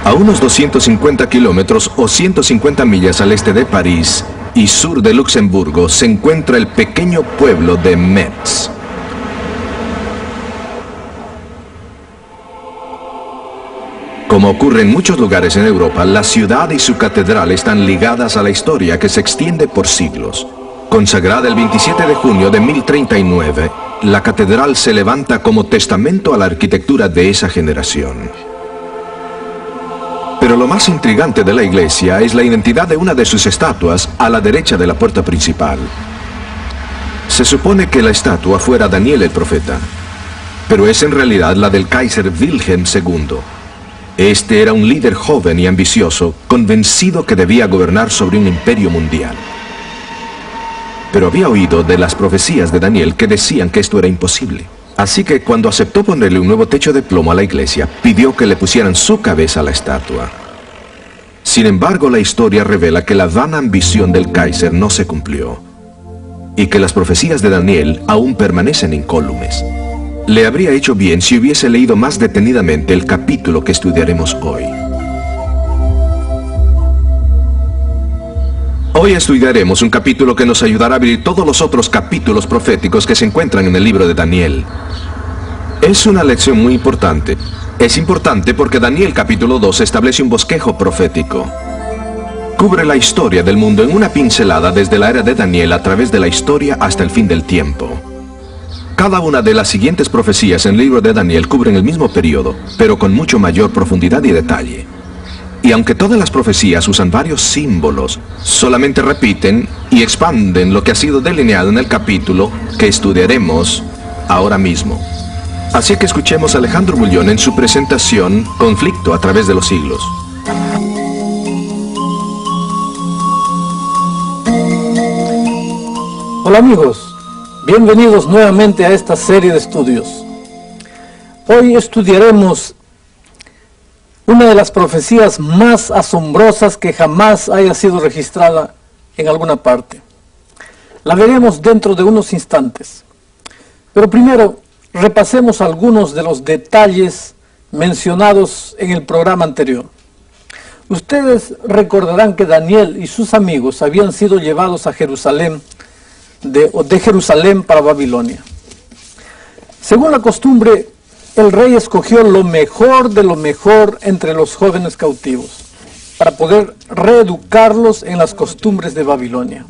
A unos 250 kilómetros o 150 millas al este de París y sur de Luxemburgo se encuentra el pequeño pueblo de Metz. Como ocurre en muchos lugares en Europa, la ciudad y su catedral están ligadas a la historia que se extiende por siglos. Consagrada el 27 de junio de 1039, la catedral se levanta como testamento a la arquitectura de esa generación. Pero lo más intrigante de la iglesia es la identidad de una de sus estatuas a la derecha de la puerta principal. Se supone que la estatua fuera Daniel el profeta, pero es en realidad la del Kaiser Wilhelm II. Este era un líder joven y ambicioso, convencido que debía gobernar sobre un imperio mundial. Pero había oído de las profecías de Daniel que decían que esto era imposible. Así que cuando aceptó ponerle un nuevo techo de plomo a la iglesia, pidió que le pusieran su cabeza a la estatua. Sin embargo, la historia revela que la vana ambición del Kaiser no se cumplió y que las profecías de Daniel aún permanecen incólumes. Le habría hecho bien si hubiese leído más detenidamente el capítulo que estudiaremos hoy. Hoy estudiaremos un capítulo que nos ayudará a abrir todos los otros capítulos proféticos que se encuentran en el libro de Daniel. Es una lección muy importante. Es importante porque Daniel capítulo 2 establece un bosquejo profético. Cubre la historia del mundo en una pincelada desde la era de Daniel a través de la historia hasta el fin del tiempo. Cada una de las siguientes profecías en el libro de Daniel cubren el mismo periodo, pero con mucho mayor profundidad y detalle. Y aunque todas las profecías usan varios símbolos, solamente repiten y expanden lo que ha sido delineado en el capítulo que estudiaremos ahora mismo. Así que escuchemos a Alejandro Bullón en su presentación Conflicto a través de los siglos. Hola amigos, bienvenidos nuevamente a esta serie de estudios. Hoy estudiaremos una de las profecías más asombrosas que jamás haya sido registrada en alguna parte. La veremos dentro de unos instantes. Pero primero, repasemos algunos de los detalles mencionados en el programa anterior. Ustedes recordarán que Daniel y sus amigos habían sido llevados a Jerusalén, de Jerusalén para Babilonia. Según la costumbre, el rey escogió lo mejor de lo mejor entre los jóvenes cautivos para poder reeducarlos en las costumbres de Babilonia.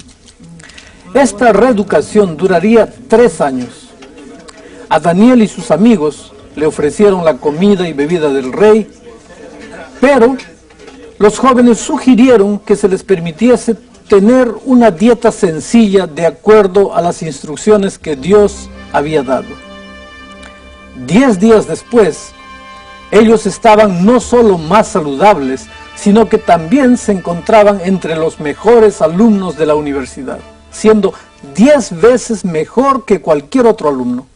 Esta reeducación duraría 3 años. A Daniel y sus amigos le ofrecieron la comida y bebida del rey, pero los jóvenes sugirieron que se les permitiese tener una dieta sencilla de acuerdo a las instrucciones que Dios había dado. 10 días después, ellos estaban no solo más saludables, sino que también se encontraban entre los mejores alumnos de la universidad, siendo 10 veces mejor que cualquier otro alumno.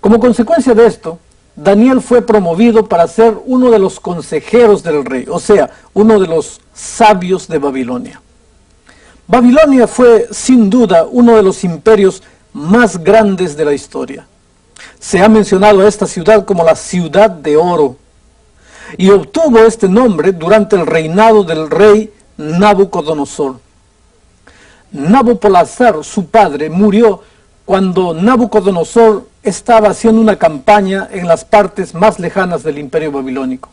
Como consecuencia de esto, Daniel fue promovido para ser uno de los consejeros del rey, o sea, uno de los sabios de Babilonia. Babilonia fue, sin duda, uno de los imperios más grandes de la historia. Se ha mencionado a esta ciudad como la ciudad de oro, y obtuvo este nombre durante el reinado del rey Nabucodonosor. Nabopolassar, su padre, murió cuando Nabucodonosor estaba haciendo una campaña en las partes más lejanas del imperio babilónico.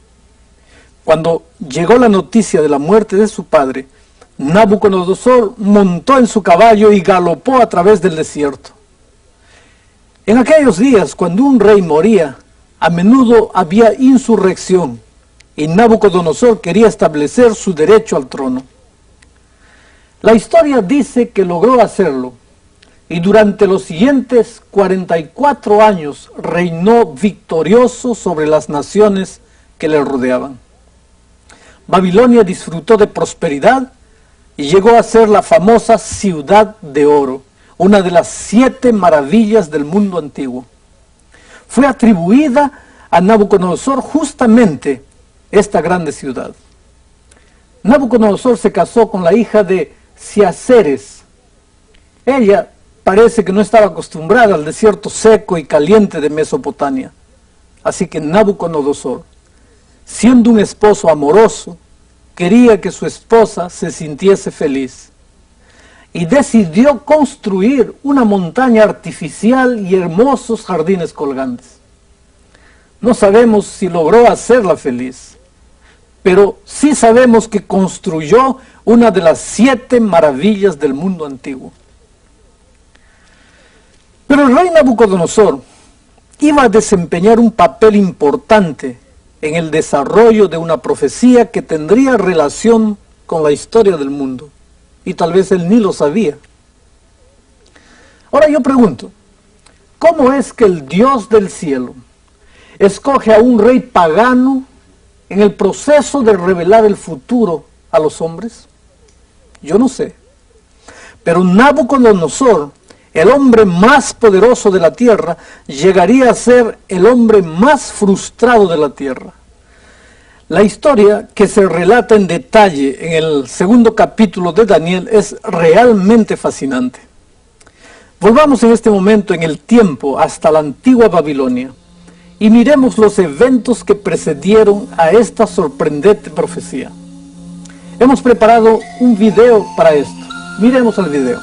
Cuando llegó la noticia de la muerte de su padre, Nabucodonosor montó en su caballo y galopó a través del desierto. En aquellos días, cuando un rey moría, a menudo había insurrección y Nabucodonosor quería establecer su derecho al trono. La historia dice que logró hacerlo y durante los siguientes 44 años reinó victorioso sobre las naciones que le rodeaban. Babilonia disfrutó de prosperidad y llegó a ser la famosa Ciudad de Oro, una de las 7 maravillas del mundo antiguo. Fue atribuida a Nabucodonosor justamente esta grande ciudad. Nabucodonosor se casó con la hija de Ciaceres. Ella parece que no estaba acostumbrada al desierto seco y caliente de Mesopotamia. Así que Nabucodonosor siendo un esposo amoroso, quería que su esposa se sintiese feliz y decidió construir una montaña artificial y hermosos jardines colgantes. No sabemos si logró hacerla feliz, pero sí sabemos que construyó una de las 7 maravillas del mundo antiguo. Pero el rey Nabucodonosor iba a desempeñar un papel importante en el desarrollo de una profecía que tendría relación con la historia del mundo, y tal vez él ni lo sabía. Ahora yo pregunto, ¿cómo es que el Dios del cielo escoge a un rey pagano en el proceso de revelar el futuro a los hombres? Yo no sé. Pero Nabucodonosor, el hombre más poderoso de la tierra, llegaría a ser el hombre más frustrado de la tierra. La historia que se relata en detalle en el 2º capítulo de Daniel es realmente fascinante. Volvamos en este momento en el tiempo hasta la antigua Babilonia y miremos los eventos que precedieron a esta sorprendente profecía. Hemos preparado un video para esto. Miremos el video.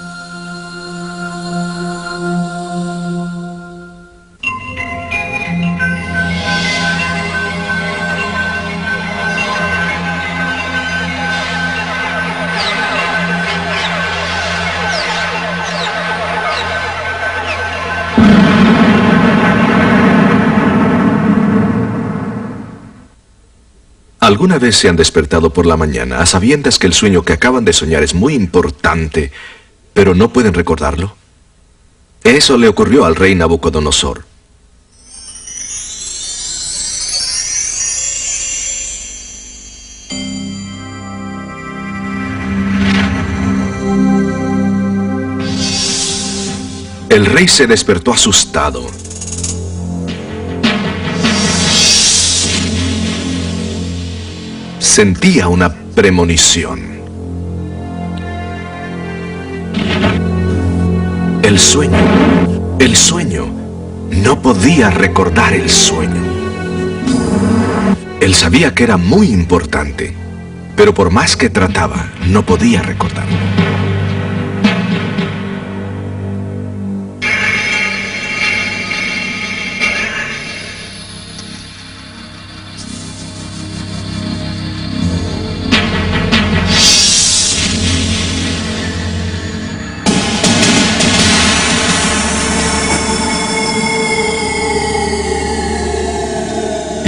¿Alguna vez se han despertado por la mañana a sabiendas que el sueño que acaban de soñar es muy importante, pero no pueden recordarlo? Eso le ocurrió al rey Nabucodonosor. El rey se despertó asustado. Sentía una premonición. El sueño, no podía recordar el sueño. Él sabía que era muy importante, pero por más que trataba, no podía recordarlo.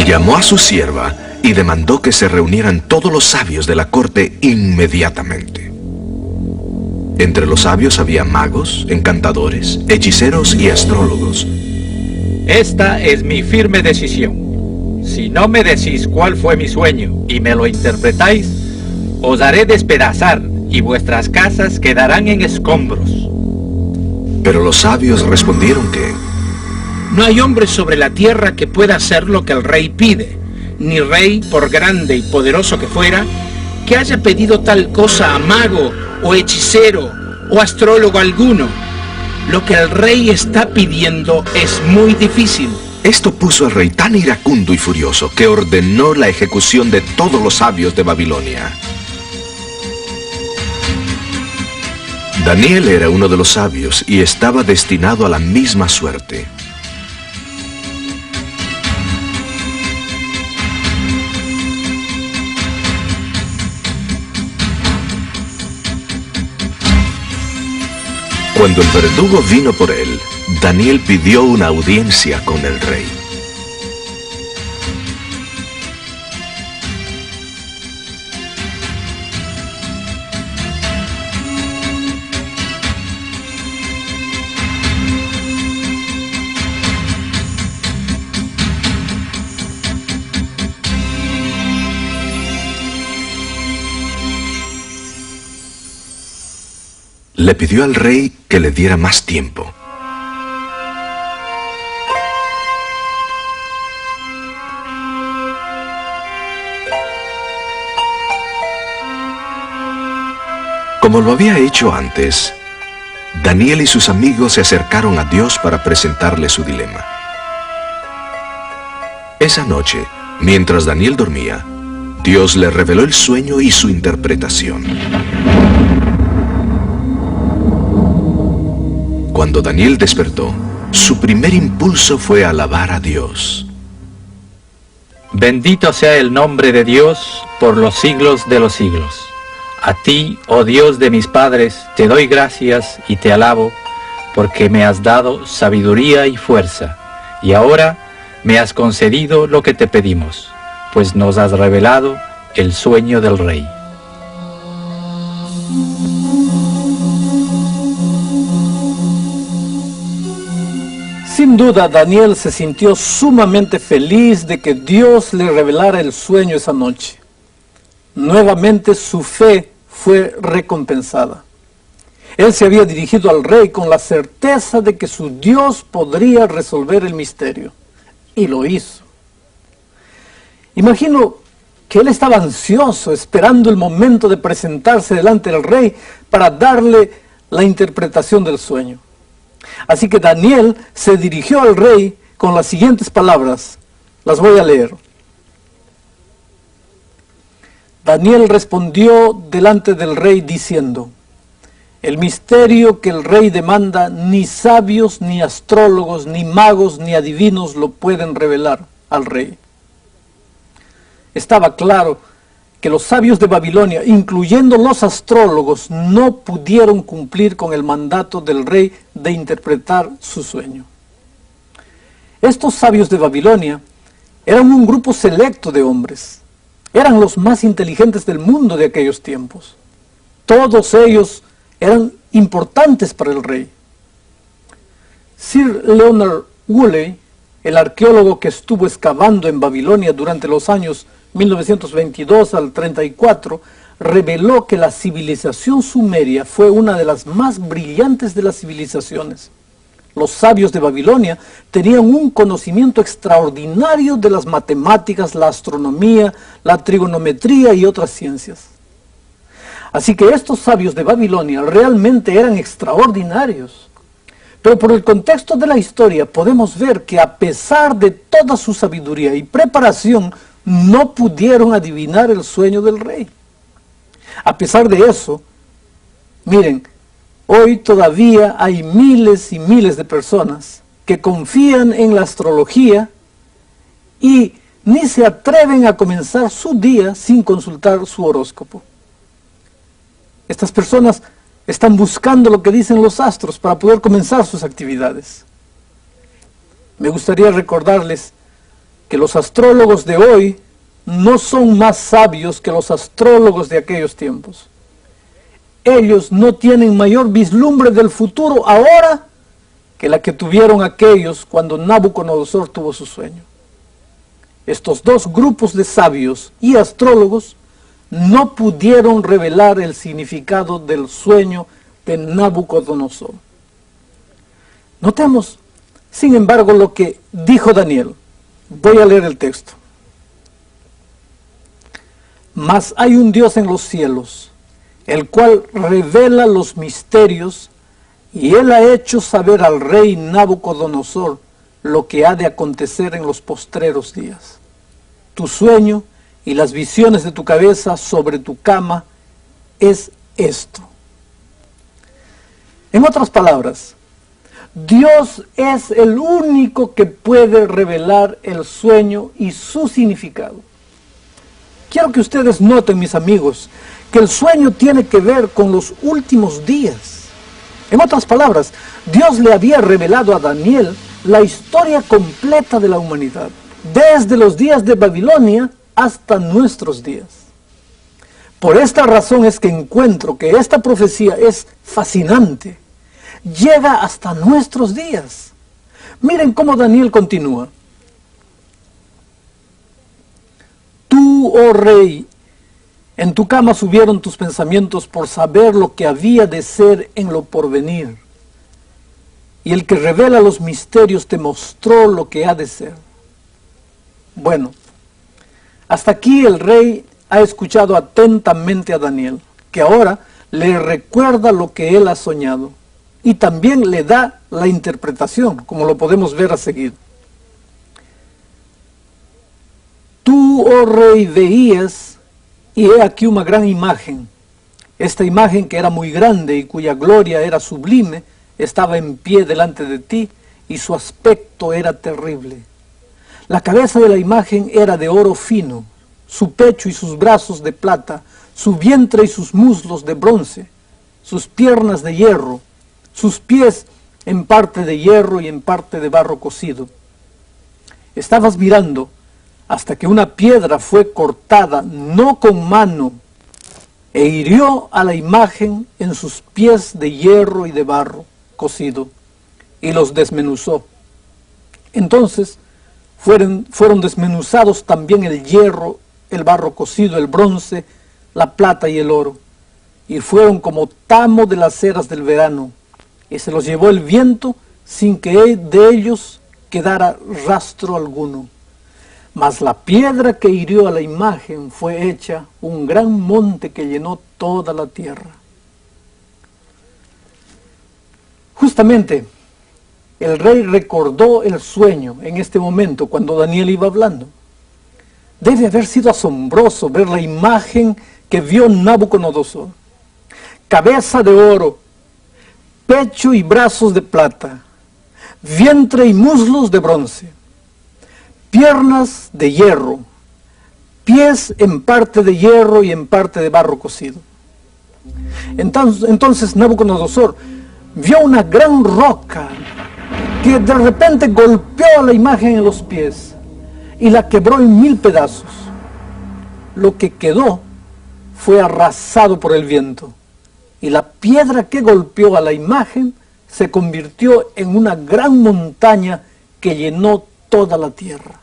Llamó a su sierva y demandó que se reunieran todos los sabios de la corte inmediatamente. Entre los sabios había magos, encantadores, hechiceros y astrólogos. Esta es mi firme decisión. Si no me decís cuál fue mi sueño y me lo interpretáis, os haré despedazar y vuestras casas quedarán en escombros. Pero los sabios respondieron que no hay hombre sobre la tierra que pueda hacer lo que el rey pide, ni rey, por grande y poderoso que fuera, que haya pedido tal cosa a mago, o hechicero, o astrólogo alguno. Lo que el rey está pidiendo es muy difícil. Esto puso al rey tan iracundo y furioso que ordenó la ejecución de todos los sabios de Babilonia. Daniel era uno de los sabios y estaba destinado a la misma suerte. Cuando el verdugo vino por él, Daniel pidió una audiencia con el rey. Le pidió al rey que le diera más tiempo. Como lo había hecho antes, Daniel y sus amigos se acercaron a Dios para presentarle su dilema. Esa noche, Mientras Daniel dormía, Dios le reveló el sueño y su interpretación. Cuando Daniel despertó, su primer impulso fue alabar a Dios. Bendito sea el nombre de Dios por los siglos de los siglos. A ti, oh Dios de mis padres, te doy gracias y te alabo, porque me has dado sabiduría y fuerza, y ahora me has concedido lo que te pedimos, pues nos has revelado el sueño del rey. Sin duda, Daniel se sintió sumamente feliz de que Dios le revelara el sueño esa noche. Nuevamente su fe fue recompensada. Él se había dirigido al rey con la certeza de que su Dios podría resolver el misterio. Y lo hizo. Imagino que él estaba ansioso, esperando el momento de presentarse delante del rey para darle la interpretación del sueño. Así que Daniel se dirigió al rey con las siguientes palabras. Las voy a leer. Daniel respondió delante del rey diciendo: el misterio que el rey demanda, ni sabios, ni astrólogos, ni magos, ni adivinos lo pueden revelar al rey. Estaba claro que los sabios de Babilonia, incluyendo los astrólogos, no pudieron cumplir con el mandato del rey de interpretar su sueño. Estos sabios de Babilonia eran un grupo selecto de hombres. Eran los más inteligentes del mundo de aquellos tiempos. Todos ellos eran importantes para el rey. Sir Leonard Woolley, el arqueólogo que estuvo excavando en Babilonia durante los años 1922 al 34, reveló que la civilización sumeria fue una de las más brillantes de las civilizaciones. Los sabios de Babilonia tenían un conocimiento extraordinario de las matemáticas, la astronomía, la trigonometría y otras ciencias. Así que estos sabios de Babilonia realmente eran extraordinarios. Pero por el contexto de la historia podemos ver que a pesar de toda su sabiduría y preparación, no pudieron adivinar el sueño del rey. A pesar de eso, miren, hoy todavía hay miles y miles de personas que confían en la astrología y ni se atreven a comenzar su día sin consultar su horóscopo. Estas personas están buscando lo que dicen los astros para poder comenzar sus actividades. Me gustaría recordarles que los astrólogos de hoy no son más sabios que los astrólogos de aquellos tiempos. Ellos no tienen mayor vislumbre del futuro ahora que la que tuvieron aquellos cuando Nabucodonosor tuvo su sueño. Estos dos grupos de sabios y astrólogos no pudieron revelar el significado del sueño de Nabucodonosor. Notemos, sin embargo, lo que dijo Daniel. Voy a leer el texto. Mas hay un Dios en los cielos, el cual revela los misterios, y él ha hecho saber al rey Nabucodonosor lo que ha de acontecer en los postreros días. Tu sueño y las visiones de tu cabeza sobre tu cama es esto. En otras palabras, Dios es el único que puede revelar el sueño y su significado. Quiero que ustedes noten, mis amigos, que el sueño tiene que ver con los últimos días. En otras palabras, Dios le había revelado a Daniel la historia completa de la humanidad, desde los días de Babilonia hasta nuestros días. Por esta razón es que encuentro que esta profecía es fascinante. Llega hasta nuestros días. Miren cómo Daniel continúa. Tú, oh rey, en tu cama subieron tus pensamientos por saber lo que había de ser en lo porvenir. Y el que revela los misterios te mostró lo que ha de ser. Bueno, hasta aquí el rey ha escuchado atentamente a Daniel, que ahora le recuerda lo que él ha soñado. Y también le da la interpretación, como lo podemos ver a seguir. Tú, Tú, oh rey, veías, y he aquí una gran imagen. Esta imagen, que era muy grande y cuya gloria era sublime, estaba en pie delante de ti, y su aspecto era terrible. La cabeza de la imagen era de oro fino, su pecho y sus brazos de plata, su vientre y sus muslos de bronce, sus piernas de hierro, sus pies en parte de hierro y en parte de barro cocido. Estabas mirando hasta que una piedra fue cortada, no con mano, e hirió a la imagen en sus pies de hierro y de barro cocido, y los desmenuzó. Entonces fueron desmenuzados también el hierro, el barro cocido, el bronce, la plata y el oro, y fueron como tamo de las eras del verano, y se los llevó el viento sin que de ellos quedara rastro alguno. Mas la piedra que hirió a la imagen fue hecha un gran monte que llenó toda la tierra. Justamente, el rey recordó el sueño en este momento cuando Daniel iba hablando. Debe haber sido asombroso ver la imagen que vio Nabucodonosor. Cabeza de oro, pecho y brazos de plata, vientre y muslos de bronce, piernas de hierro, pies en parte de hierro y en parte de barro cocido. Entonces Nabucodonosor vio una gran roca que de repente golpeó a la imagen en los pies y la quebró en 1000 pedazos. Lo que quedó fue arrasado por el viento, y la piedra que golpeó a la imagen se convirtió en una gran montaña que llenó toda la tierra.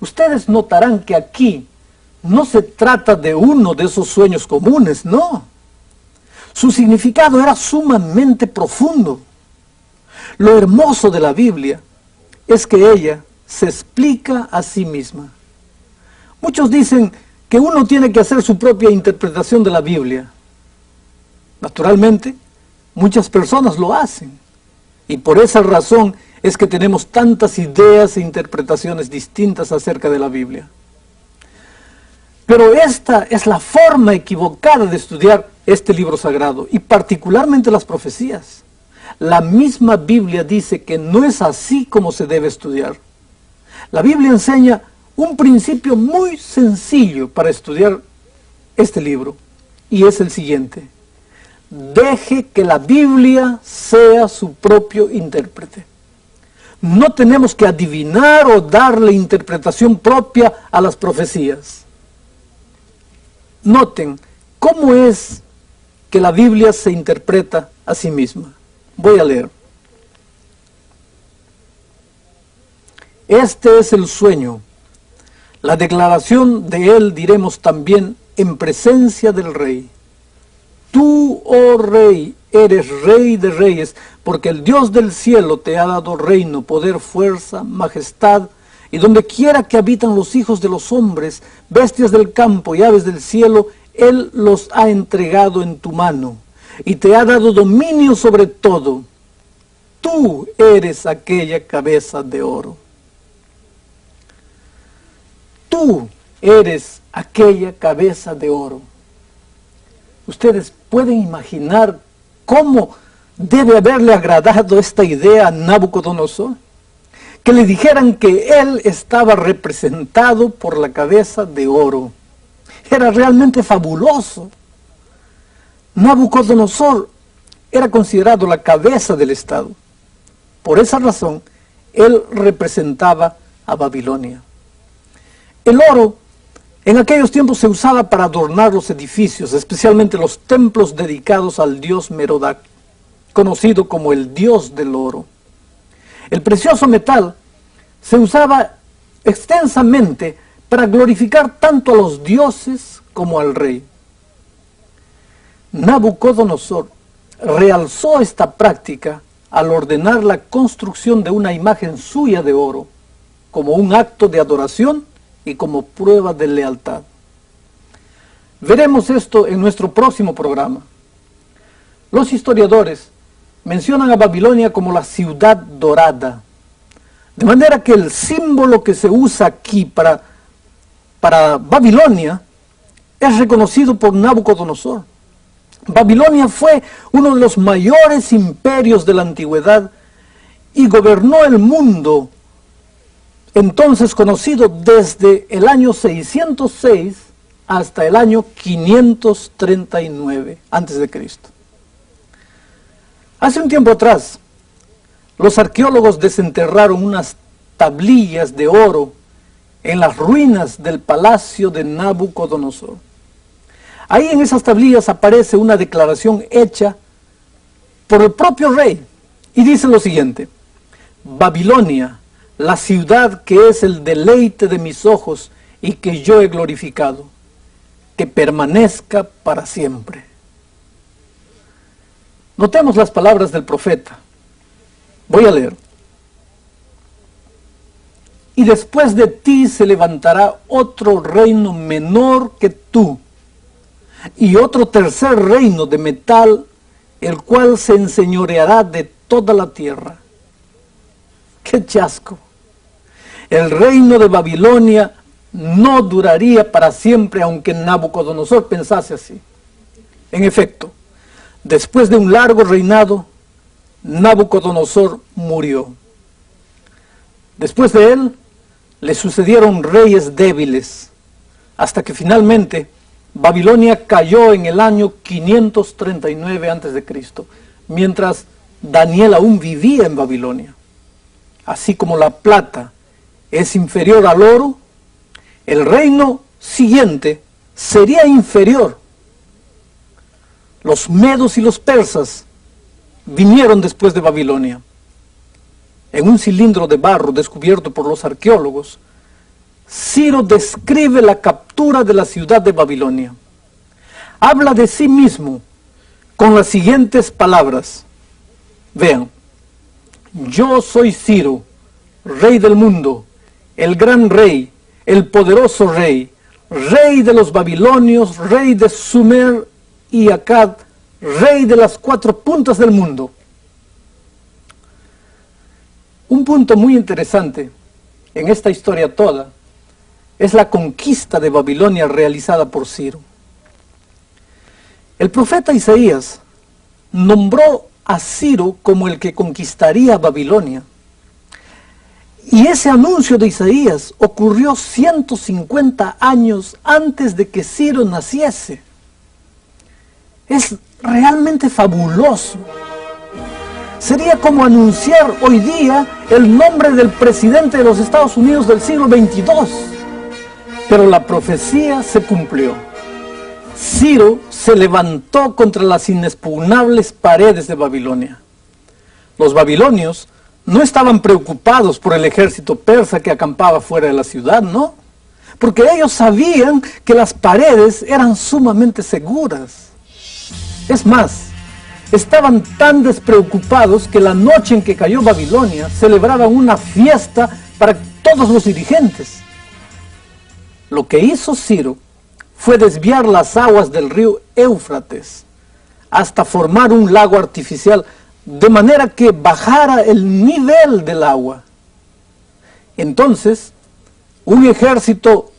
Ustedes notarán que aquí no se trata de uno de esos sueños comunes, no. Su significado era sumamente profundo. Lo hermoso de la Biblia es que ella se explica a sí misma. Muchos dicen que uno tiene que hacer su propia interpretación de la Biblia. Naturalmente, muchas personas lo hacen, y por esa razón es que tenemos tantas ideas e interpretaciones distintas acerca de la Biblia. Pero esta es la forma equivocada de estudiar este libro sagrado, y particularmente las profecías. La misma Biblia dice que no es así como se debe estudiar. La Biblia enseña un principio muy sencillo para estudiar este libro, y es el siguiente: deje que la Biblia sea su propio intérprete. No tenemos que adivinar o darle interpretación propia a las profecías. Noten cómo es que la Biblia se interpreta a sí misma. Voy a leer. Este es el sueño. La declaración de él diremos también en presencia del rey. Tú, oh rey, eres rey de reyes, porque el Dios del cielo te ha dado reino, poder, fuerza, majestad, y donde quiera que habitan los hijos de los hombres, bestias del campo y aves del cielo, Él los ha entregado en tu mano, y te ha dado dominio sobre todo. Tú eres aquella cabeza de oro. Tú eres aquella cabeza de oro. Ustedes pueden imaginar cómo debe haberle agradado esta idea a Nabucodonosor, que le dijeran que él estaba representado por la cabeza de oro. Era realmente fabuloso. Nabucodonosor era considerado la cabeza del Estado. Por esa razón, él representaba a Babilonia. El oro en aquellos tiempos se usaba para adornar los edificios, especialmente los templos dedicados al dios Merodach, conocido como el dios del oro. El precioso metal se usaba extensamente para glorificar tanto a los dioses como al rey. Nabucodonosor realzó esta práctica al ordenar la construcción de una imagen suya de oro, como un acto de adoración y como prueba de lealtad. Veremos esto en nuestro próximo programa. Los historiadores mencionan a Babilonia como la ciudad dorada. De manera que el símbolo que se usa aquí para Babilonia es reconocido por Nabucodonosor. Babilonia fue uno de los mayores imperios de la antigüedad y gobernó el mundo entonces conocido desde el año 606 hasta el año 539 a.C. Hace un tiempo atrás, los arqueólogos desenterraron unas tablillas de oro en las ruinas del palacio de Nabucodonosor. Ahí en esas tablillas aparece una declaración hecha por el propio rey y dice lo siguiente: Babilonia, la ciudad que es el deleite de mis ojos y que yo he glorificado, que permanezca para siempre. Notemos las palabras del profeta. Voy a leer. Y después de ti se levantará otro reino menor que tú, y otro tercer reino de metal, el cual se enseñoreará de toda la tierra. ¡Qué chasco! El reino de Babilonia no duraría para siempre, aunque Nabucodonosor pensase así. En efecto, después de un largo reinado, Nabucodonosor murió. Después de él, le sucedieron reyes débiles, hasta que finalmente Babilonia cayó en el año 539 a.C., mientras Daniel aún vivía en Babilonia. Así como la plata es inferior al oro, el reino siguiente sería inferior. Los medos y los persas vinieron después de Babilonia. En un cilindro de barro descubierto por los arqueólogos, Ciro describe la captura de la ciudad de Babilonia. Habla de sí mismo con las siguientes palabras. Vean: yo soy Ciro, rey del mundo, el gran rey, el poderoso rey, rey de los babilonios, rey de Sumer y Akkad, rey de las 4 puntas del mundo. Un punto muy interesante en esta historia toda es la conquista de Babilonia realizada por Ciro. El profeta Isaías nombró a Ciro como el que conquistaría Babilonia. Y ese anuncio de Isaías ocurrió 150 años antes de que Ciro naciese. Es realmente fabuloso. Sería como anunciar hoy día el nombre del presidente de los Estados Unidos del siglo XXII. Pero la profecía se cumplió. Ciro se levantó contra las inexpugnables paredes de Babilonia. Los babilonios no estaban preocupados por el ejército persa que acampaba fuera de la ciudad, ¿no? Porque ellos sabían que las paredes eran sumamente seguras. Es más, estaban tan despreocupados que la noche en que cayó Babilonia celebraban una fiesta para todos los dirigentes. Lo que hizo Ciro fue desviar las aguas del río Éufrates hasta formar un lago artificial, de manera que bajara el nivel del agua. Entonces, un ejército,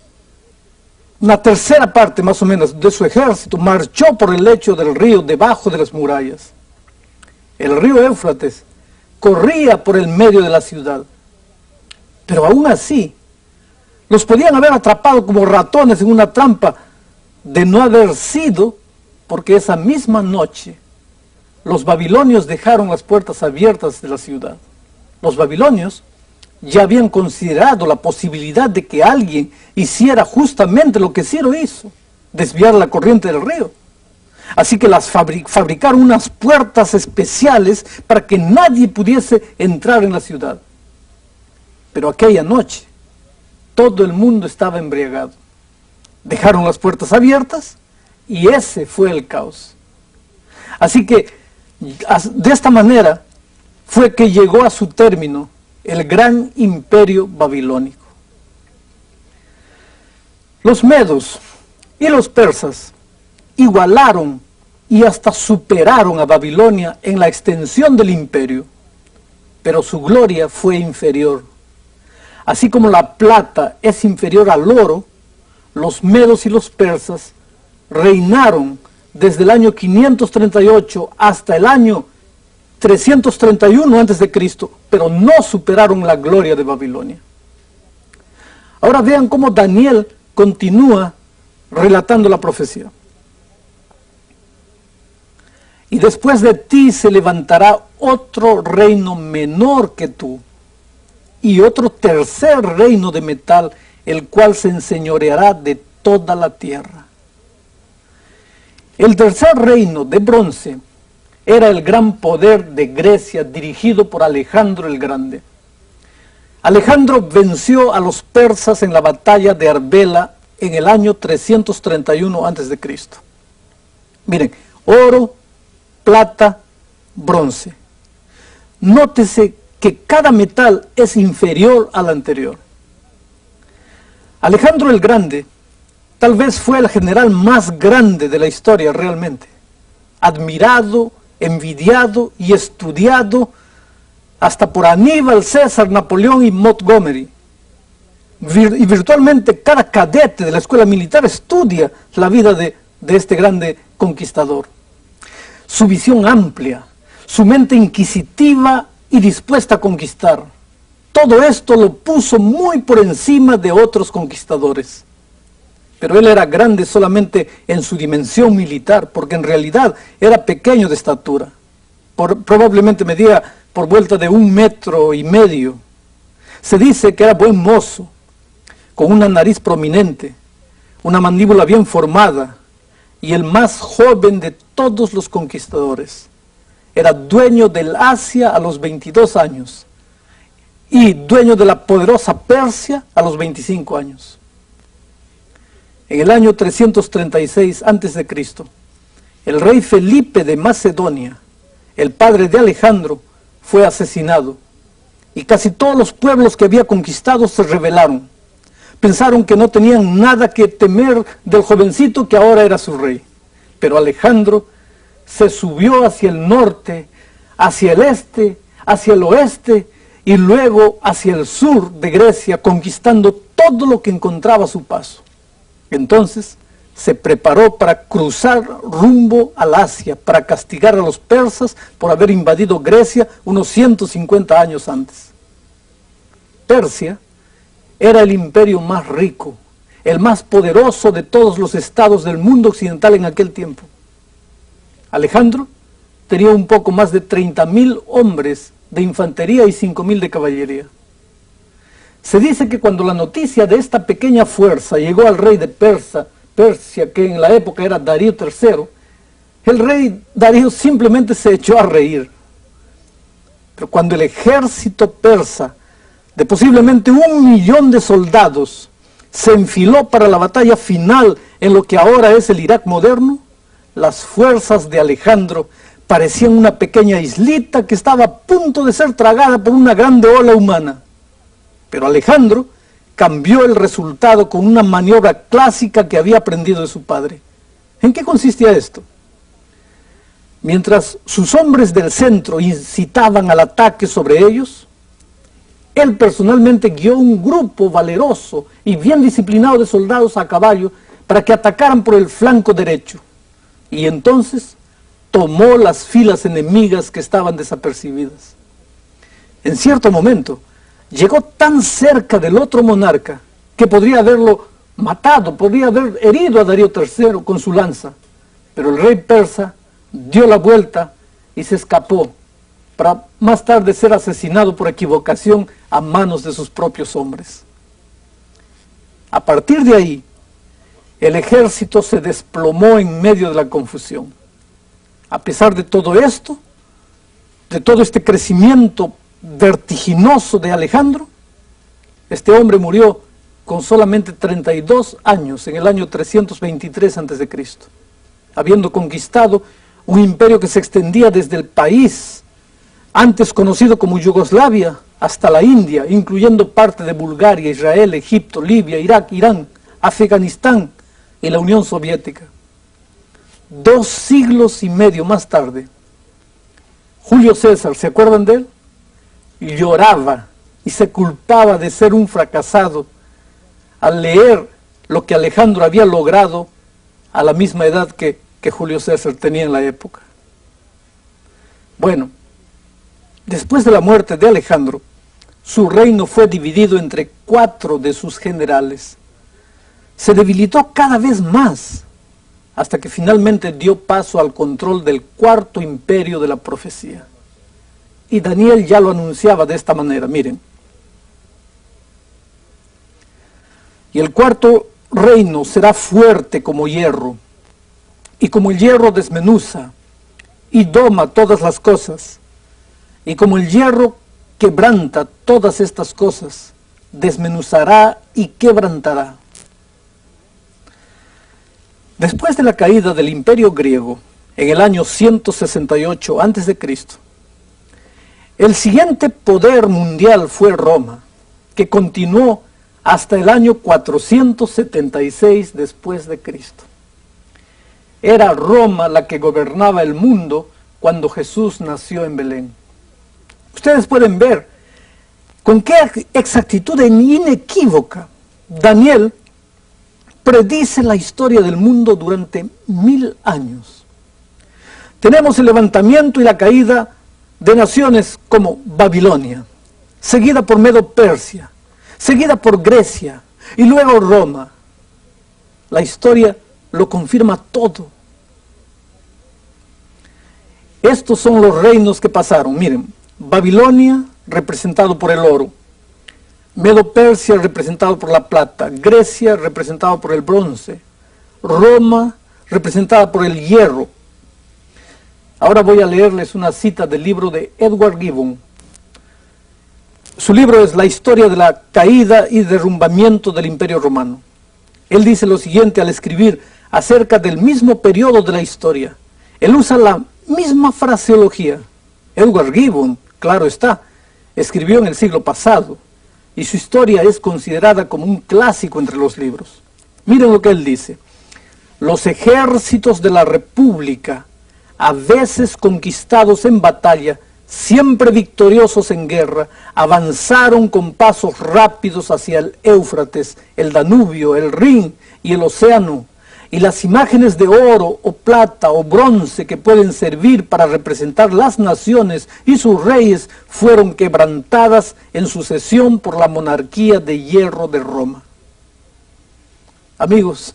una tercera parte más o menos de su ejército, marchó por el lecho del río debajo de las murallas. El río Éufrates corría por el medio de la ciudad. Pero aún así, los podían haber atrapado como ratones en una trampa, de no haber sido porque esa misma noche los babilonios dejaron las puertas abiertas de la ciudad. Los babilonios ya habían considerado la posibilidad de que alguien hiciera justamente lo que Ciro hizo, desviar la corriente del río. Así que fabricaron unas puertas especiales para que nadie pudiese entrar en la ciudad. Pero aquella noche, todo el mundo estaba embriagado. Dejaron las puertas abiertas y ese fue el caos. Así que, de esta manera, fue que llegó a su término el gran imperio babilónico. Los medos y los persas igualaron y hasta superaron a Babilonia en la extensión del imperio, pero su gloria fue inferior así como la plata es inferior al oro, los medos y los persas reinaron desde el año 538 hasta el año 331 a.C., pero no superaron la gloria de Babilonia. Ahora vean cómo Daniel continúa relatando la profecía. Y después de ti se levantará otro reino menor que tú, y otro tercer reino de metal, el cual se enseñoreará de toda la tierra. El tercer reino de bronce era el gran poder de Grecia, dirigido por Alejandro el Grande. Alejandro venció a los persas en la batalla de Arbela en el año 331 a.C. Miren, oro, plata, bronce. Nótese que cada metal es inferior al anterior. Alejandro el Grande tal vez fue el general más grande de la historia realmente, admirado, envidiado y estudiado hasta por Aníbal, César, Napoleón y Montgomery. Y virtualmente cada cadete de la escuela militar estudia la vida de este grande conquistador. Su visión amplia, su mente inquisitiva y dispuesta a conquistar, todo esto lo puso muy por encima de otros conquistadores. Pero él era grande solamente en su dimensión militar, porque en realidad era pequeño de estatura. Probablemente medía por vuelta de 1,5 metros. Se dice que era buen mozo, con una nariz prominente, una mandíbula bien formada, y el más joven de todos los conquistadores. Era dueño del Asia a los 22 años, y dueño de la poderosa Persia a los 25 años. En el año 336 a.C., el rey Felipe de Macedonia, el padre de Alejandro, fue asesinado, y casi todos los pueblos que había conquistado se rebelaron. Pensaron que no tenían nada que temer del jovencito que ahora era su rey. Pero Alejandro se subió hacia el norte, hacia el este, hacia el oeste y luego hacia el sur de Grecia, conquistando todo lo que encontraba a su paso. Entonces se preparó para cruzar rumbo al Asia, para castigar a los persas por haber invadido Grecia unos 150 años antes. Persia era el imperio más rico, el más poderoso de todos los estados del mundo occidental en aquel tiempo. Alejandro tenía un poco más de 30.000 hombres de infantería y 5.000 de caballería. Se dice que cuando la noticia de esta pequeña fuerza llegó al rey de Persia, que en la época era Darío III, el rey Darío simplemente se echó a reír. Pero cuando el ejército persa, de posiblemente 1 millón de soldados, se enfiló para la batalla final en lo que ahora es el Irak moderno, las fuerzas de Alejandro parecían una pequeña islita que estaba a punto de ser tragada por una grande ola humana. Pero Alejandro cambió el resultado con una maniobra clásica que había aprendido de su padre. ¿En qué consistía esto? Mientras sus hombres del centro incitaban al ataque sobre ellos, él personalmente guió un grupo valeroso y bien disciplinado de soldados a caballo para que atacaran por el flanco derecho. Y entonces tomó las filas enemigas que estaban desapercibidas. En cierto momento, llegó tan cerca del otro monarca que podría haberlo matado, podría haber herido a Darío III con su lanza. Pero el rey persa dio la vuelta y se escapó, para más tarde ser asesinado por equivocación a manos de sus propios hombres. A partir de ahí, el ejército se desplomó en medio de la confusión. A pesar de todo esto, de todo este crecimiento vertiginoso de Alejandro, este hombre murió con solamente 32 años en el año 323 a.C., habiendo conquistado un imperio que se extendía desde el país antes conocido como Yugoslavia hasta la India, incluyendo parte de Bulgaria, Israel, Egipto, Libia, Irak, Irán, Afganistán y la Unión Soviética. 2 siglos y medio más tarde, Julio César, ¿se acuerdan de él? Lloraba y se culpaba de ser un fracasado al leer lo que Alejandro había logrado a la misma edad que Julio César tenía en la época. Bueno, después de la muerte de Alejandro, su reino fue dividido entre 4 de sus generales. Se debilitó cada vez más, hasta que finalmente dio paso al control del 4.º imperio de la profecía. Y Daniel ya lo anunciaba de esta manera, miren. Y el 4.º reino será fuerte como hierro, y como el hierro desmenuza y doma todas las cosas, y como el hierro quebranta todas estas cosas, desmenuzará y quebrantará. Después de la caída del imperio griego, en el año 168 a.C., el siguiente poder mundial fue Roma, que continuó hasta el año 476 después de Cristo. Era Roma la que gobernaba el mundo cuando Jesús nació en Belén. Ustedes pueden ver con qué exactitud inequívoca Daniel predice la historia del mundo durante 1000 años. Tenemos el levantamiento y la caída de naciones como Babilonia, seguida por Medo-Persia, seguida por Grecia y luego Roma. La historia lo confirma todo. Estos son los reinos que pasaron. Miren, Babilonia, representado por el oro. Medo-Persia, representado por la plata. Grecia, representado por el bronce. Roma, representada por el hierro. Ahora voy a leerles una cita del libro de Edward Gibbon. Su libro es La historia de la caída y derrumbamiento del Imperio Romano. Él dice lo siguiente al escribir acerca del mismo periodo de la historia. Él usa la misma fraseología. Edward Gibbon, claro está, escribió en el siglo pasado y su historia es considerada como un clásico entre los libros. Miren lo que él dice. Los ejércitos de la República, a veces conquistados en batalla, siempre victoriosos en guerra, avanzaron con pasos rápidos hacia el Éufrates, el Danubio, el Rin y el océano, y las imágenes de oro o plata o bronce que pueden servir para representar las naciones y sus reyes fueron quebrantadas en sucesión por la monarquía de hierro de Roma. Amigos,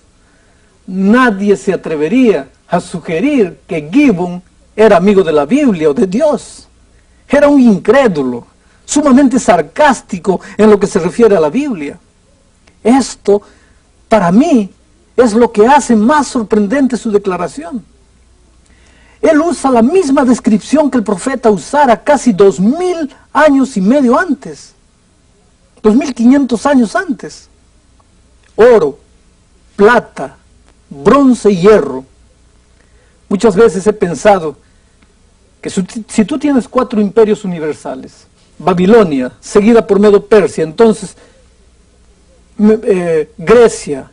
nadie se atrevería a sugerir que Gibbon era amigo de la Biblia o de Dios. Era un incrédulo, sumamente sarcástico en lo que se refiere a la Biblia. Esto, para mí, es lo que hace más sorprendente su declaración. Él usa la misma descripción que el profeta usara casi 2000 años y medio antes, 2500 años antes. Oro, plata, bronce y hierro. Muchas veces he pensado que si tú tienes 4 imperios universales, Babilonia, seguida por Medo-Persia, entonces Grecia,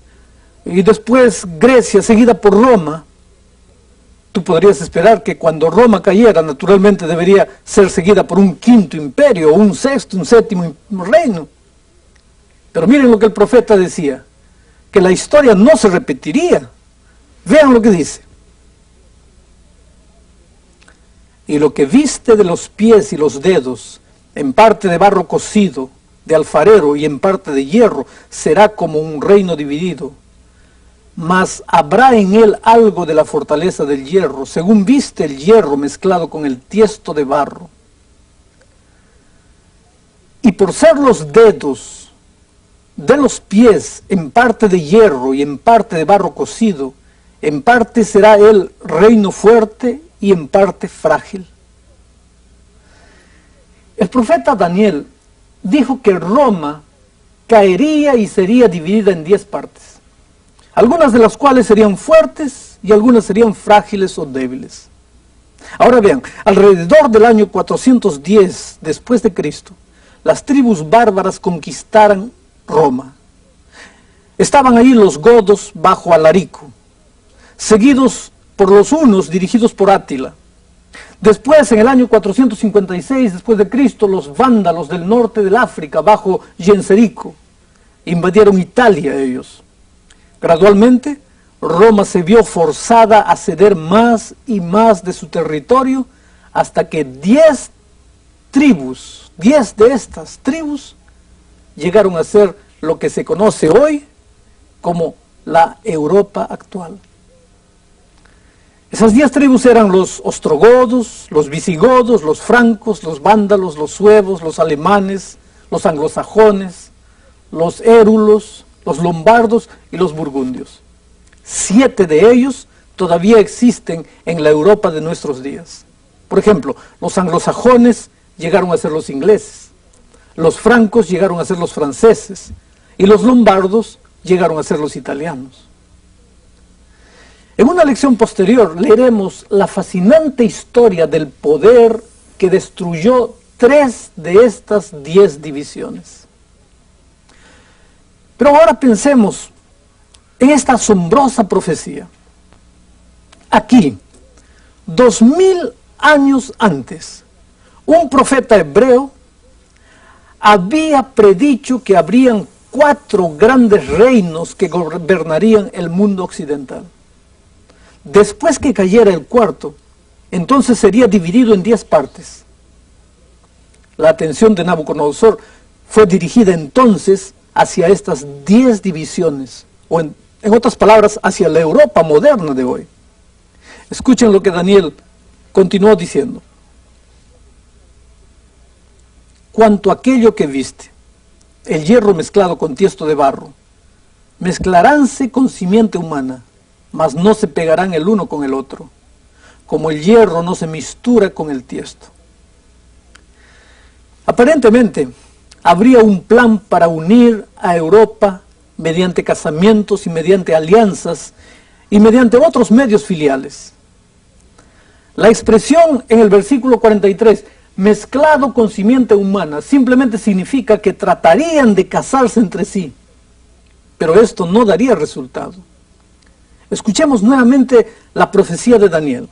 y después Grecia, seguida por Roma, tú podrías esperar que cuando Roma cayera, naturalmente debería ser seguida por un 5.º imperio, un 6.º, un 7.º reino. Pero miren lo que el profeta decía, que la historia no se repetiría. Vean lo que dice. Y lo que viste de los pies y los dedos, en parte de barro cocido, de alfarero y en parte de hierro, será como un reino dividido. Mas habrá en él algo de la fortaleza del hierro, según viste el hierro mezclado con el tiesto de barro. Y por ser los dedos de los pies en parte de hierro y en parte de barro cocido, en parte será él reino fuerte y en parte frágil. El profeta Daniel dijo que Roma caería y sería dividida en 10 partes, algunas de las cuales serían fuertes y algunas serían frágiles o débiles. Ahora vean, alrededor del año 410 después de Cristo, las tribus bárbaras conquistaron Roma. Estaban ahí los godos bajo Alarico, seguidos por los hunos dirigidos por Átila. Después, en el año 456 después de Cristo, los vándalos del norte del África, bajo Genserico, invadieron Italia ellos. Gradualmente, Roma se vio forzada a ceder más y más de su territorio, hasta que 10 de estas tribus, llegaron a ser lo que se conoce hoy como la Europa actual. Esas 10 tribus eran los ostrogodos, los visigodos, los francos, los vándalos, los suevos, los alemanes, los anglosajones, los érulos, los lombardos y los burgundios. 7 de ellos todavía existen en la Europa de nuestros días. Por ejemplo, los anglosajones llegaron a ser los ingleses, los francos llegaron a ser los franceses y los lombardos llegaron a ser los italianos. En una lección posterior leeremos la fascinante historia del poder que destruyó 3 de estas 10 divisiones. Pero ahora pensemos en esta asombrosa profecía. Aquí, 2000 años antes, un profeta hebreo había predicho que habrían 4 grandes reinos que gobernarían el mundo occidental. Después que cayera el cuarto, entonces sería dividido en 10 partes. La atención de Nabucodonosor fue dirigida entonces hacia estas 10 divisiones, o en otras palabras, hacia la Europa moderna de hoy. Escuchen lo que Daniel continuó diciendo. Cuanto a aquello que viste, el hierro mezclado con tiesto de barro, mezclaránse con simiente humana, mas no se pegarán el uno con el otro, como el hierro no se mistura con el tiesto. Aparentemente, habría un plan para unir a Europa mediante casamientos y mediante alianzas y mediante otros medios filiales. La expresión en el versículo 43, mezclado con simiente humana, simplemente significa que tratarían de casarse entre sí, pero esto no daría resultado. Escuchemos nuevamente la profecía de Daniel.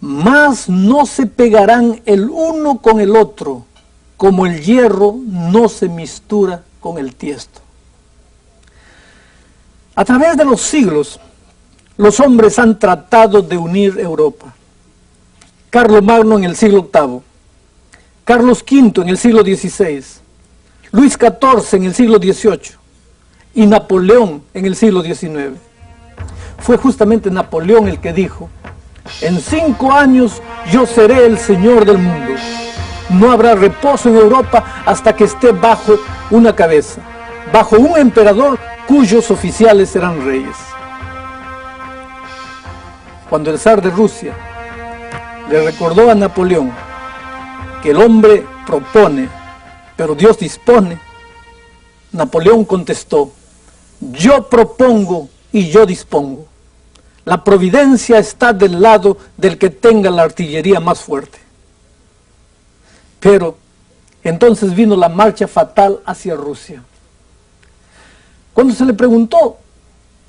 Mas no se pegarán el uno con el otro, como el hierro no se mistura con el tiesto. A través de los siglos, los hombres han tratado de unir Europa. Carlomagno en el siglo VIII, Carlos V en el siglo XVI, Luis XIV en el siglo XVIII y Napoleón en el siglo XIX. Fue justamente Napoleón el que dijo: en 5 años yo seré el señor del mundo. No habrá reposo en Europa hasta que esté bajo una cabeza, bajo un emperador cuyos oficiales serán reyes. Cuando el zar de Rusia le recordó a Napoleón que el hombre propone, pero Dios dispone, Napoleón contestó: yo propongo y yo dispongo. La providencia está del lado del que tenga la artillería más fuerte. Pero entonces vino la marcha fatal hacia Rusia. Cuando se le preguntó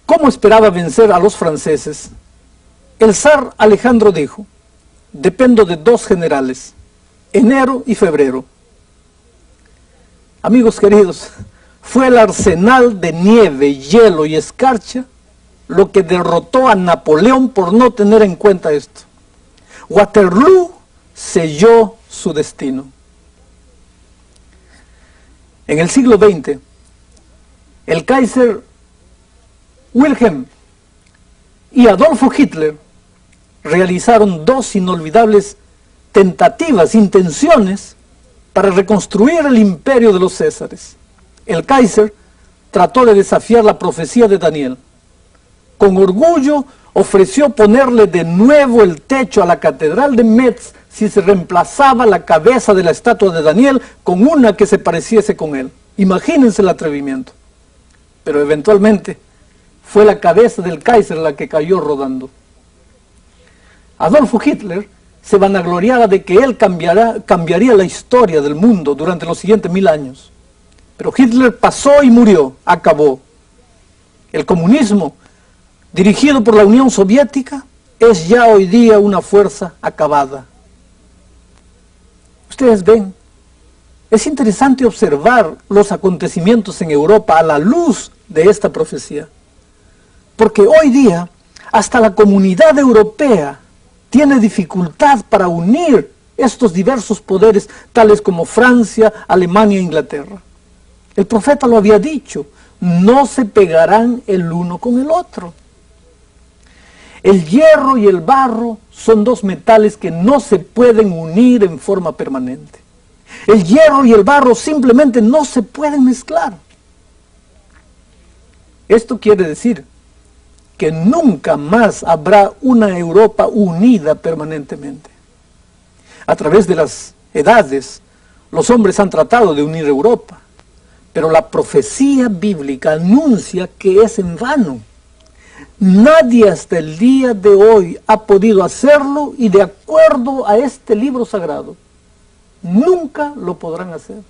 cómo esperaba vencer a los franceses, el zar Alejandro dijo: dependo de 2 generales, enero y febrero. Amigos queridos, fue el arsenal de nieve, hielo y escarcha lo que derrotó a Napoleón por no tener en cuenta esto. Waterloo selló su destino. En el siglo XX, el Kaiser Wilhelm y Adolfo Hitler realizaron 2 inolvidables tentativas, intenciones, para reconstruir el imperio de los Césares. El Kaiser trató de desafiar la profecía de Daniel. Con orgullo ofreció ponerle de nuevo el techo a la catedral de Metz si se reemplazaba la cabeza de la estatua de Daniel con una que se pareciese con él. Imagínense el atrevimiento. Pero eventualmente fue la cabeza del Kaiser la que cayó rodando. Adolfo Hitler se vanagloriaba de que él cambiaría la historia del mundo durante los siguientes 1000 años. Pero Hitler pasó y murió, acabó. El comunismo, dirigido por la Unión Soviética, es ya hoy día una fuerza acabada. Ustedes ven, es interesante observar los acontecimientos en Europa a la luz de esta profecía. Porque hoy día, hasta la comunidad europea tiene dificultad para unir estos diversos poderes, tales como Francia, Alemania e Inglaterra. El profeta lo había dicho, no se pegarán el uno con el otro. El hierro y el barro son dos metales que no se pueden unir en forma permanente. El hierro y el barro simplemente no se pueden mezclar. Esto quiere decir que nunca más habrá una Europa unida permanentemente. A través de las edades, los hombres han tratado de unir Europa, pero la profecía bíblica anuncia que es en vano. Nadie hasta el día de hoy ha podido hacerlo y de acuerdo a este libro sagrado, nunca lo podrán hacer.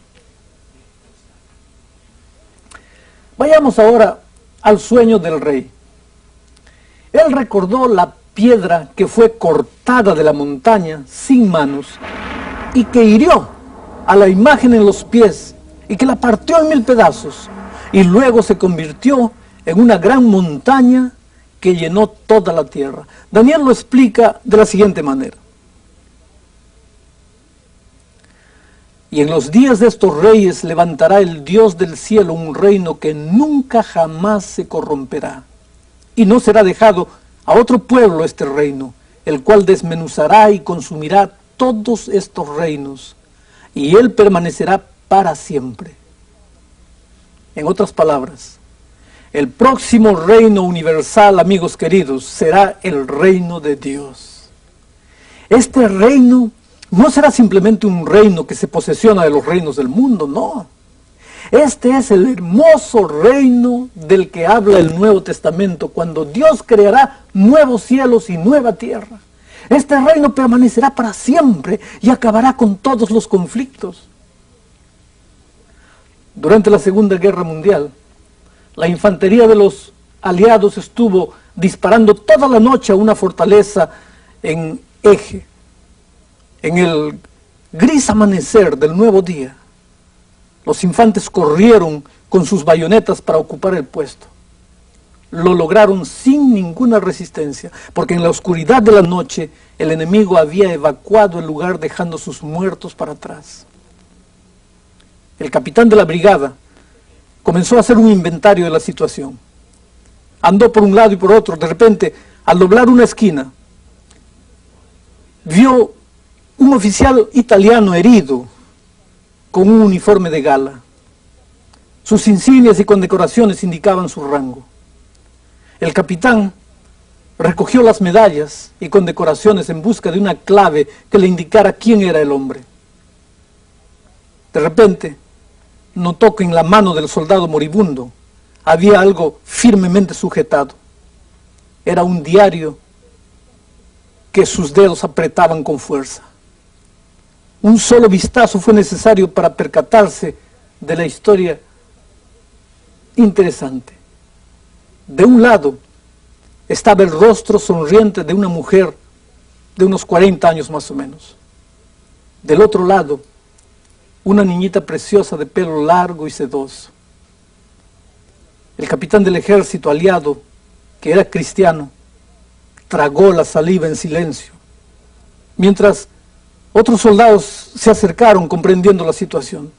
Vayamos ahora al sueño del rey. Él recordó la piedra que fue cortada de la montaña sin manos y que hirió a la imagen en los pies y que la partió en 1000 pedazos y luego se convirtió en una gran montaña que llenó toda la tierra. Daniel lo explica de la siguiente manera. Y en los días de estos reyes levantará el Dios del cielo un reino que nunca jamás se corromperá. Y no será dejado a otro pueblo este reino, el cual desmenuzará y consumirá todos estos reinos, y él permanecerá para siempre. En otras palabras, el próximo reino universal, amigos queridos, será el reino de Dios. Este reino no será simplemente un reino que se posesiona de los reinos del mundo, no. Este es el hermoso reino del que habla el Nuevo Testamento, cuando Dios creará nuevos cielos y nueva tierra. Este reino permanecerá para siempre y acabará con todos los conflictos. Durante la Segunda Guerra Mundial, la infantería de los aliados estuvo disparando toda la noche a una fortaleza en Eje. En el gris amanecer del nuevo día, los infantes corrieron con sus bayonetas para ocupar el puesto. Lo lograron sin ninguna resistencia, porque en la oscuridad de la noche el enemigo había evacuado el lugar dejando sus muertos para atrás. El capitán de la brigada comenzó a hacer un inventario de la situación. Andó por un lado y por otro. De repente, al doblar una esquina, vio un oficial italiano herido con un uniforme de gala. Sus insignias y condecoraciones indicaban su rango. El capitán recogió las medallas y condecoraciones en busca de una clave que le indicara quién era el hombre. De repente, notó que en la mano del soldado moribundo había algo firmemente sujetado. Era un diario que sus dedos apretaban con fuerza. Un solo vistazo fue necesario para percatarse de la historia interesante. De un lado estaba el rostro sonriente de una mujer de unos 40 años más o menos. Del otro lado, una niñita preciosa de pelo largo y sedoso. El capitán del ejército aliado, que era cristiano, tragó la saliva en silencio, mientras otros soldados se acercaron comprendiendo la situación.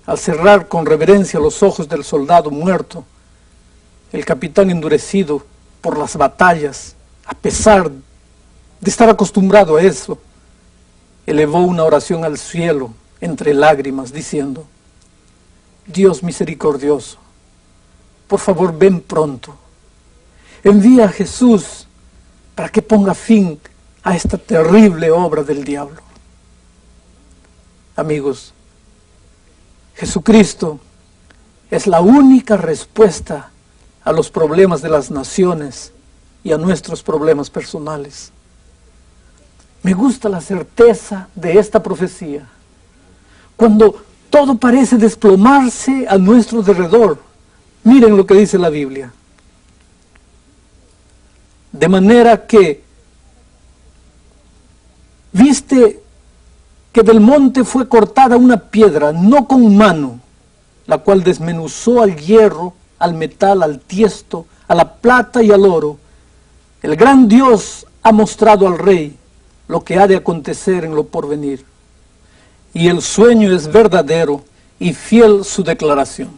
Al cerrar con reverencia los ojos del soldado muerto, el capitán, endurecido por las batallas, a pesar de estar acostumbrado a eso, elevó una oración al cielo entre lágrimas, diciendo: Dios misericordioso, por favor ven pronto, envía a Jesús para que ponga fin a esta terrible obra del diablo. Amigos, Jesucristo es la única respuesta a los problemas de las naciones y a nuestros problemas personales. Me gusta la certeza de esta profecía. Cuando todo parece desplomarse a nuestro alrededor, miren lo que dice la Biblia. De manera que viste que del monte fue cortada una piedra, no con mano, la cual desmenuzó al hierro, al metal, al tiesto, a la plata y al oro. El gran Dios ha mostrado al rey lo que ha de acontecer en lo porvenir. Y el sueño es verdadero y fiel su declaración.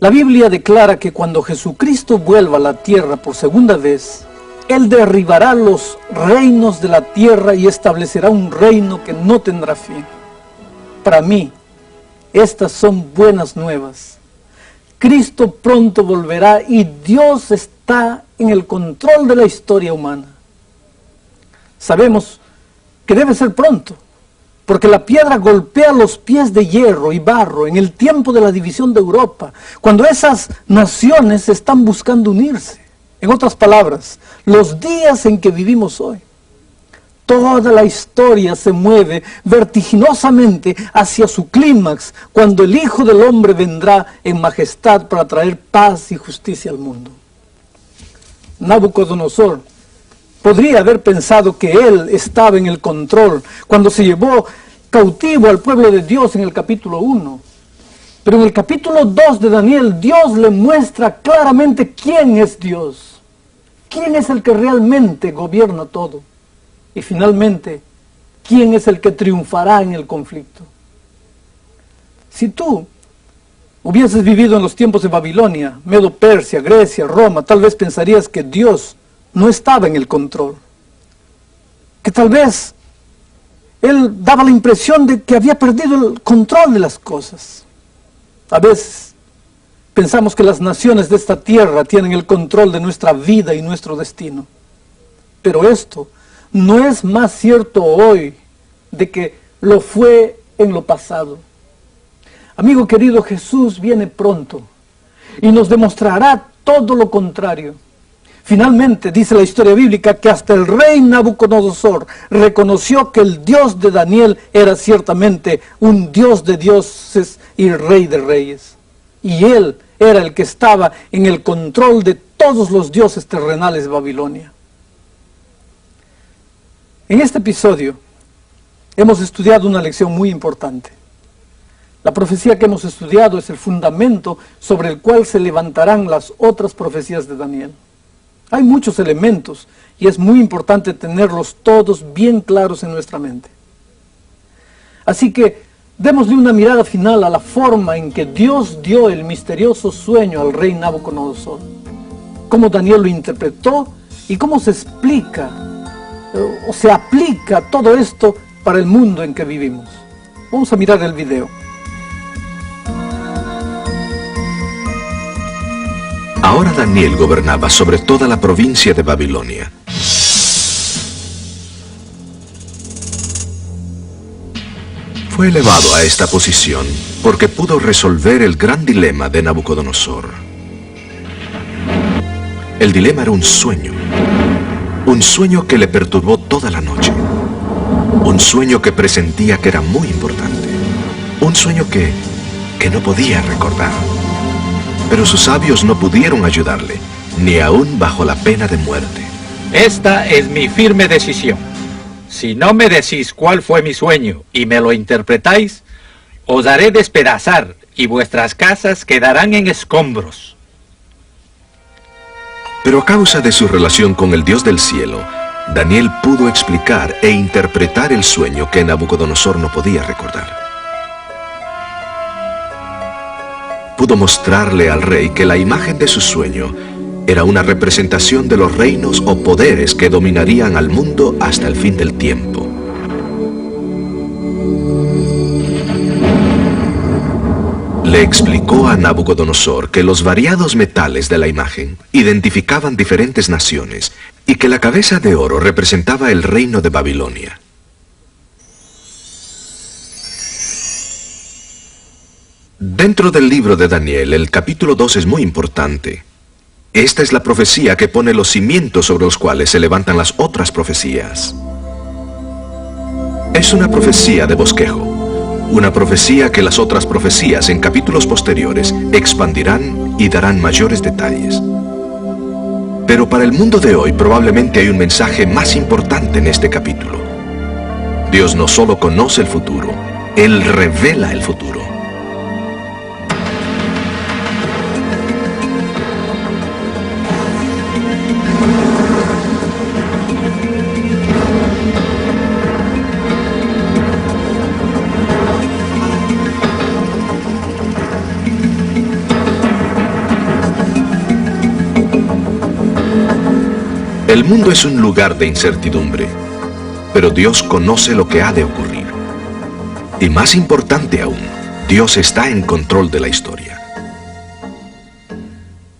La Biblia declara que cuando Jesucristo vuelva a la tierra por segunda vez, Él derribará los reinos de la tierra y establecerá un reino que no tendrá fin. Para mí, estas son buenas nuevas. Cristo pronto volverá y Dios está en el control de la historia humana. Sabemos que debe ser pronto, porque la piedra golpea los pies de hierro y barro en el tiempo de la división de Europa, cuando esas naciones están buscando unirse. En otras palabras, los días en que vivimos hoy. Toda la historia se mueve vertiginosamente hacia su clímax, cuando el Hijo del Hombre vendrá en majestad para traer paz y justicia al mundo. Nabucodonosor podría haber pensado que él estaba en el control cuando se llevó cautivo al pueblo de Dios en el capítulo 1. Pero en el capítulo 2 de Daniel, Dios le muestra claramente quién es Dios. Quién es el que realmente gobierna todo. Y finalmente, quién es el que triunfará en el conflicto. Si tú hubieses vivido en los tiempos de Babilonia, Medo-Persia, Grecia, Roma, tal vez pensarías que Dios no estaba en el control. Que tal vez Él daba la impresión de que había perdido el control de las cosas. A veces pensamos que las naciones de esta tierra tienen el control de nuestra vida y nuestro destino. Pero esto no es más cierto hoy de que lo fue en lo pasado. Amigo querido, Jesús viene pronto y nos demostrará todo lo contrario. Finalmente, dice la historia bíblica que hasta el rey Nabucodonosor reconoció que el Dios de Daniel era ciertamente un Dios de dioses y rey de reyes. Y él era el que estaba en el control de todos los dioses terrenales de Babilonia. En este episodio hemos estudiado una lección muy importante. La profecía que hemos estudiado es el fundamento sobre el cual se levantarán las otras profecías de Daniel. Hay muchos elementos y es muy importante tenerlos todos bien claros en nuestra mente. Así que démosle una mirada final a la forma en que Dios dio el misterioso sueño al rey Nabucodonosor. Cómo Daniel lo interpretó y cómo se explica o se aplica todo esto para el mundo en que vivimos. Vamos a mirar el video. Ahora Daniel gobernaba sobre toda la provincia de Babilonia. Fue elevado a esta posición porque pudo resolver el gran dilema de Nabucodonosor. El dilema era un sueño que le perturbó toda la noche. Un sueño que presentía que era muy importante. Un sueño que no podía recordar. Pero sus sabios no pudieron ayudarle, ni aún bajo la pena de muerte. Esta es mi firme decisión. Si no me decís cuál fue mi sueño y me lo interpretáis, os haré despedazar y vuestras casas quedarán en escombros. Pero a causa de su relación con el Dios del cielo, Daniel pudo explicar e interpretar el sueño que Nabucodonosor no podía recordar. Pudo mostrarle al rey que la imagen de su sueño era una representación de los reinos o poderes que dominarían al mundo hasta el fin del tiempo. Le explicó a Nabucodonosor que los variados metales de la imagen identificaban diferentes naciones y que la cabeza de oro representaba el reino de Babilonia. Dentro del libro de Daniel, el capítulo 2 es muy importante. Esta es la profecía que pone los cimientos sobre los cuales se levantan las otras profecías. Es una profecía de bosquejo, una profecía que las otras profecías en capítulos posteriores expandirán y darán mayores detalles. Pero para el mundo de hoy probablemente hay un mensaje más importante en este capítulo. Dios no solo conoce el futuro, Él revela el futuro. El mundo es un lugar de incertidumbre, pero Dios conoce lo que ha de ocurrir. Y más importante aún, Dios está en control de la historia.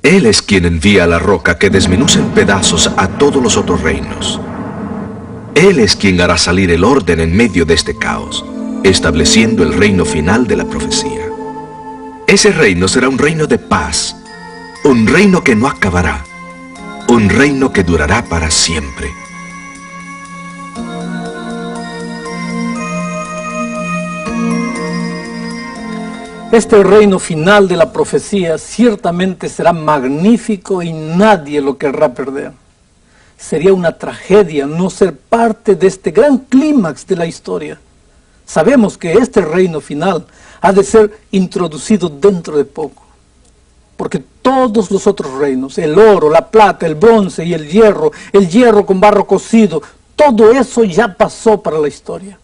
Él es quien envía a la roca que desmenuce en pedazos a todos los otros reinos. Él es quien hará salir el orden en medio de este caos, estableciendo el reino final de la profecía. Ese reino será un reino de paz, un reino que no acabará, un reino que durará para siempre. Este reino final de la profecía ciertamente será magnífico y nadie lo querrá perder. Sería una tragedia no ser parte de este gran clímax de la historia. Sabemos que este reino final ha de ser introducido dentro de poco, porque todos los otros reinos, el oro, la plata, el bronce y el hierro con barro cocido, todo eso ya pasó para la historia.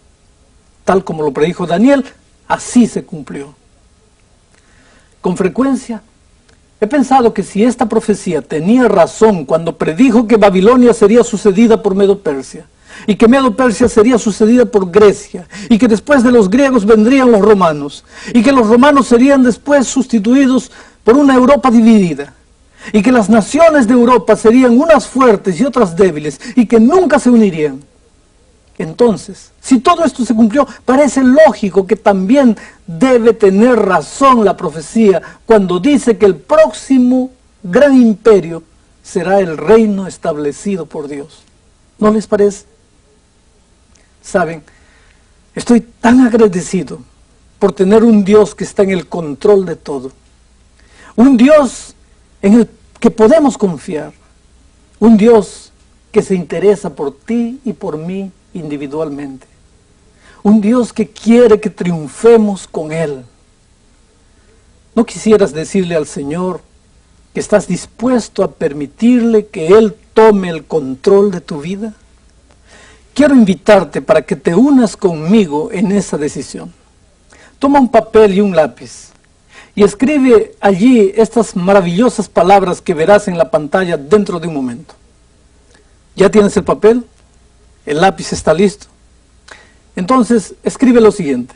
Tal como lo predijo Daniel, así se cumplió. Con frecuencia, he pensado que si esta profecía tenía razón cuando predijo que Babilonia sería sucedida por Medo-Persia, y que Medo-Persia sería sucedida por Grecia, y que después de los griegos vendrían los romanos, y que los romanos serían después sustituidos por una Europa dividida, y que las naciones de Europa serían unas fuertes y otras débiles, y que nunca se unirían. Entonces, si todo esto se cumplió, parece lógico que también debe tener razón la profecía cuando dice que el próximo gran imperio será el reino establecido por Dios. ¿No les parece? Saben, estoy tan agradecido por tener un Dios que está en el control de todo. Un Dios en el que podemos confiar. Un Dios que se interesa por ti y por mí individualmente. Un Dios que quiere que triunfemos con Él. ¿No quisieras decirle al Señor que estás dispuesto a permitirle que Él tome el control de tu vida? Quiero invitarte para que te unas conmigo en esa decisión. Toma un papel y un lápiz y escribe allí estas maravillosas palabras que verás en la pantalla dentro de un momento. ¿Ya tienes el papel? ¿El lápiz está listo? Entonces, escribe lo siguiente.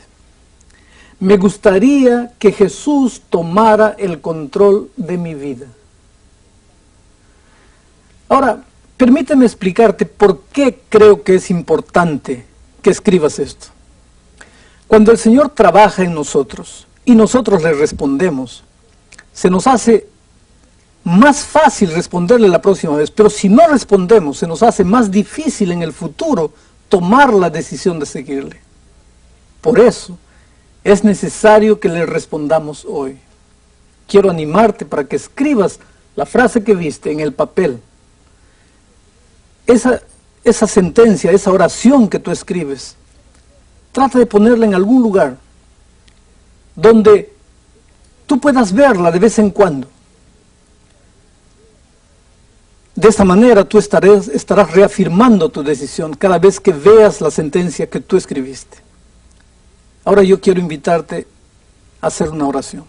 Me gustaría que Jesús tomara el control de mi vida. Ahora, permíteme explicarte por qué creo que es importante que escribas esto. Cuando el Señor trabaja en nosotros y nosotros le respondemos, se nos hace más fácil responderle la próxima vez, pero si no respondemos, se nos hace más difícil en el futuro tomar la decisión de seguirle. Por eso, es necesario que le respondamos hoy. Quiero animarte para que escribas la frase que viste en el papel. Esa sentencia, esa oración que tú escribes, trata de ponerla en algún lugar donde tú puedas verla de vez en cuando. De esta manera tú estarás reafirmando tu decisión cada vez que veas la sentencia que tú escribiste. Ahora yo quiero invitarte a hacer una oración.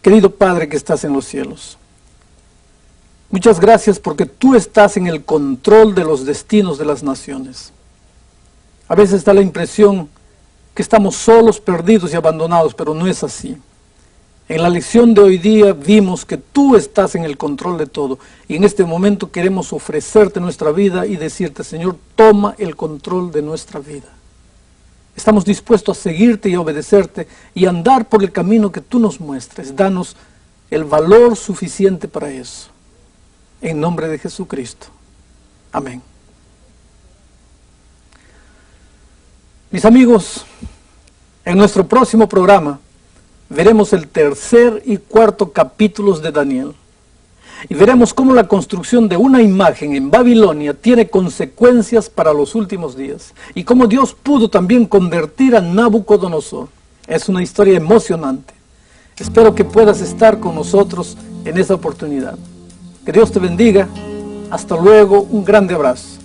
Querido Padre que estás en los cielos, muchas gracias porque tú estás en el control de los destinos de las naciones. A veces da la impresión que estamos solos, perdidos y abandonados, pero no es así. En la lección de hoy día vimos que tú estás en el control de todo. Y en este momento queremos ofrecerte nuestra vida y decirte, Señor, toma el control de nuestra vida. Estamos dispuestos a seguirte y a obedecerte y andar por el camino que tú nos muestres. Danos el valor suficiente para eso. En nombre de Jesucristo. Amén. Mis amigos, en nuestro próximo programa veremos el tercer y cuarto capítulos de Daniel. y veremos cómo la construcción de una imagen en Babilonia tiene consecuencias para los últimos días, y cómo Dios pudo también convertir a Nabucodonosor. Es una historia emocionante. Espero que puedas estar con nosotros en esa oportunidad. Que Dios te bendiga. Hasta luego, un grande abrazo.